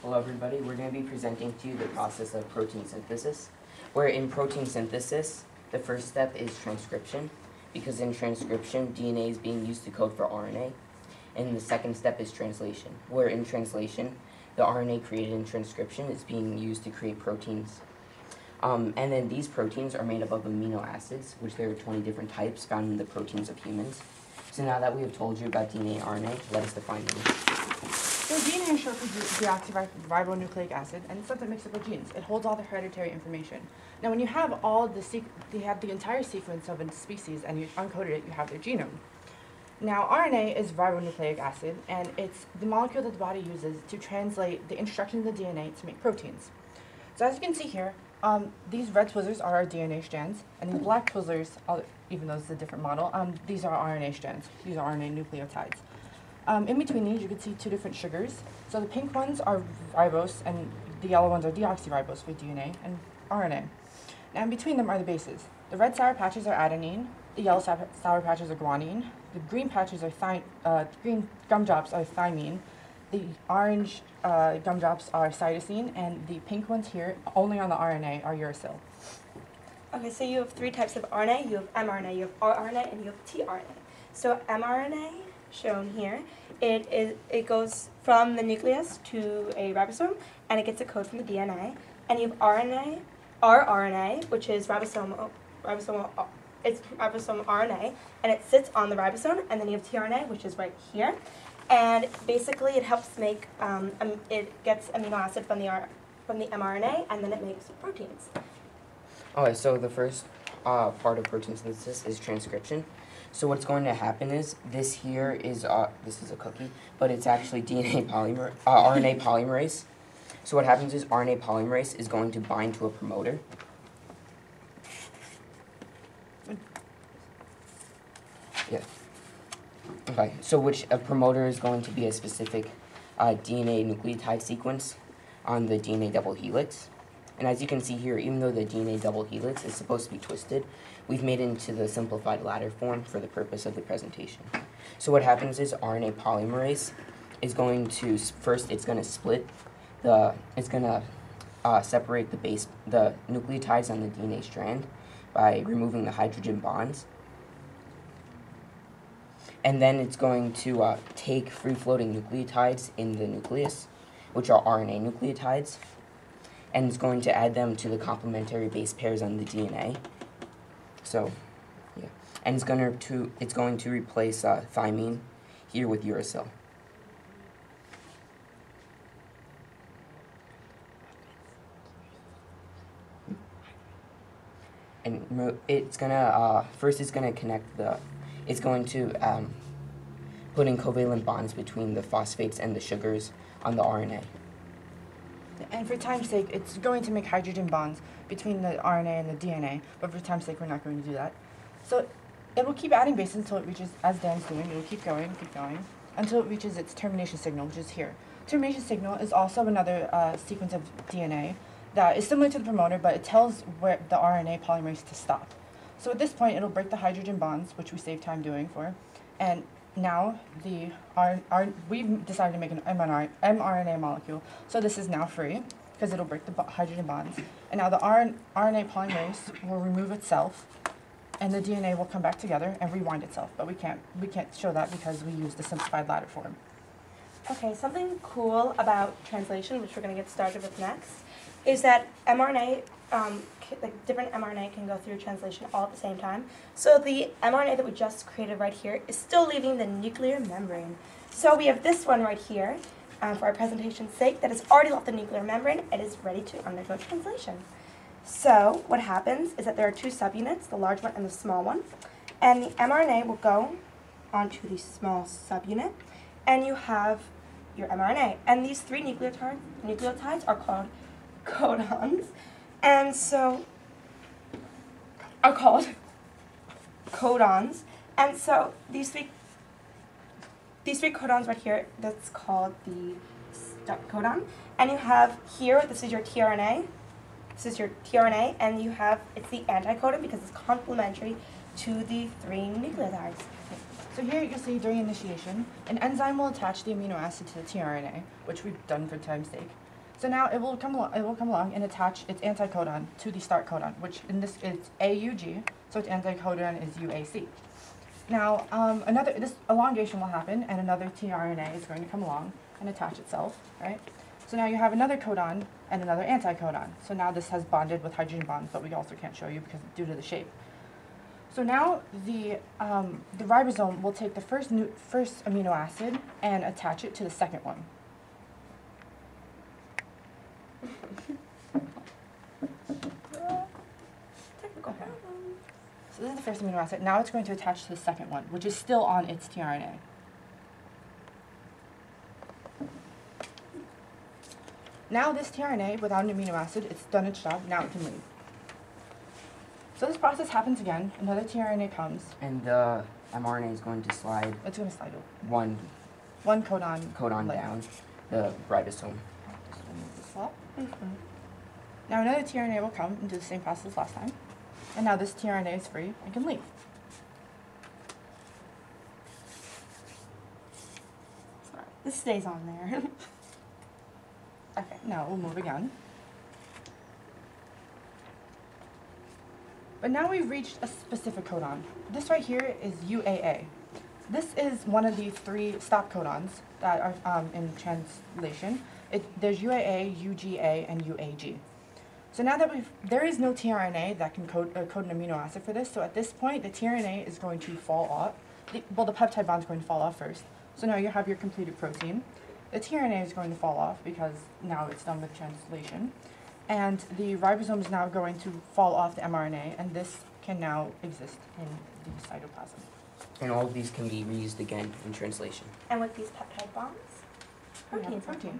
Hello everybody, we're going to be presenting to you the process of protein synthesis. Where in protein synthesis, the first step is transcription, because in transcription, DNA is being used to code for RNA. And the second step is translation, where in translation, the RNA created in transcription is being used to create proteins. And then these proteins are made up of amino acids, which there are 20 different types found in the proteins of humans. So now that we have told you about DNA and RNA, let us define them. So DNA is short for deoxyribonucleic acid, and it's something mixed up with genes. It holds all the hereditary information. Now, when you have the entire sequence of a species and you uncoded it, you have their genome. Now, RNA is ribonucleic acid, and it's the molecule that the body uses to translate the instructions of the DNA to make proteins. So as you can see here, these red twizzlers are our DNA strands, and these black twizzlers, even though it's a different model, these are RNA strands. These are RNA nucleotides. In between these, you can see two different sugars. So the pink ones are ribose, and the yellow ones are deoxyribose for DNA and RNA. Now in between them are the bases. The red sour patches are adenine, the yellow sour patches are guanine, the green patches are green gumdrops are thymine, the orange gumdrops are cytosine, and the pink ones here, only on the RNA, are uracil. Okay, so you have three types of RNA. You have mRNA, you have rRNA, and you have tRNA. So mRNA, shown here, it goes from the nucleus to a ribosome, and it gets a code from the DNA. And you have rRNA, which is ribosomal RNA, and it sits on the ribosome. And then you have tRNA, which is right here, and basically it helps make it gets amino acid from the mRNA, and then it makes proteins. Okay, so the first part of protein synthesis is transcription. So what's going to happen is this here is this is a cookie, but it's actually RNA polymerase. So what happens is RNA polymerase is going to bind to a promoter. Yeah. Okay. So which a promoter is going to be a specific DNA nucleotide sequence on the DNA double helix. And as you can see here, even though the DNA double helix is supposed to be twisted, we've made it into the simplified ladder form for the purpose of the presentation. So what happens is RNA polymerase is going to, first it's going to split it's going to separate the nucleotides on the DNA strand by removing the hydrogen bonds. And then it's going to take free-floating nucleotides in the nucleus, which are RNA nucleotides, and it's going to add them to the complementary base pairs on the DNA. So, yeah, and it's going to replace thymine here with uracil. And it's gonna first it's gonna connect it's going to put in covalent bonds between the phosphates and the sugars on the RNA. And for time's sake, it's going to make hydrogen bonds between the RNA and the DNA, but for time's sake, we're not going to do that. So it will keep adding bases until it reaches, as Dan's doing, it will keep going, until it reaches its termination signal, which is here. Termination signal is also another sequence of DNA that is similar to the promoter, but it tells where the RNA polymerase to stop. So at this point, it'll break the hydrogen bonds, which we save time doing for, and now we've decided to make an mRNA molecule, so this is now free because it'll break the hydrogen bonds. And now the RNA polymerase will remove itself, and the DNA will come back together and rewind itself. But we can't show that because we use the simplified ladder form. Okay, something cool about translation, which we're going to get started with next, is that mRNA, different mRNA can go through translation all at the same time. So the mRNA that we just created right here is still leaving the nuclear membrane. So we have this one right here, for our presentation's sake, that has already left the nuclear membrane and is ready to undergo translation. So what happens is that there are two subunits, the large one and the small one, and the mRNA will go onto the small subunit, and you have your mRNA. And these three nucleotides are called codons, and so are called codons. And so these three codons right here, that's called the start codon. And you have here, this is your tRNA. This is your tRNA, and you have, it's the anticodon because it's complementary to the three nucleotides. So here you can see during initiation, an enzyme will attach the amino acid to the tRNA, which we've done for time's sake. So now it will come along and attach its anticodon to the start codon, which in this is AUG, so its anticodon is UAC. Now this elongation will happen, and another tRNA is going to come along and attach itself, right? So now you have another codon and another anticodon. So now this has bonded with hydrogen bonds, but we also can't show you because due to the shape. So now the ribosome will take the first amino acid and attach it to the second one. Technical Okay. So this is the first amino acid. Now it's going to attach to the second one, which is still on its tRNA. Now this tRNA, without an amino acid, it's done its job. Now it can leave. So this process happens again. Another tRNA comes. And the mRNA is going to slide It's going to slide over. one One codon. codon later. down the ribosome. Just remove this up. Now another tRNA will come and do the same process as last time. And now this tRNA is free and can leave. Sorry. This stays on there. Okay, now we'll move again. But now we've reached a specific codon. This right here is UAA. This is one of the 3 stop codons that are in translation. There's UAA, UGA, and UAG. So now that there is no tRNA that can code an amino acid for this, so at this point the tRNA is going to fall off. The peptide bond is going to fall off first. So now you have your completed protein. The tRNA is going to fall off because now it's done with translation. And the ribosome is now going to fall off the mRNA, and this can now exist in the cytoplasm. And all of these can be reused again in translation. And with these peptide bonds, We have proteins. protein.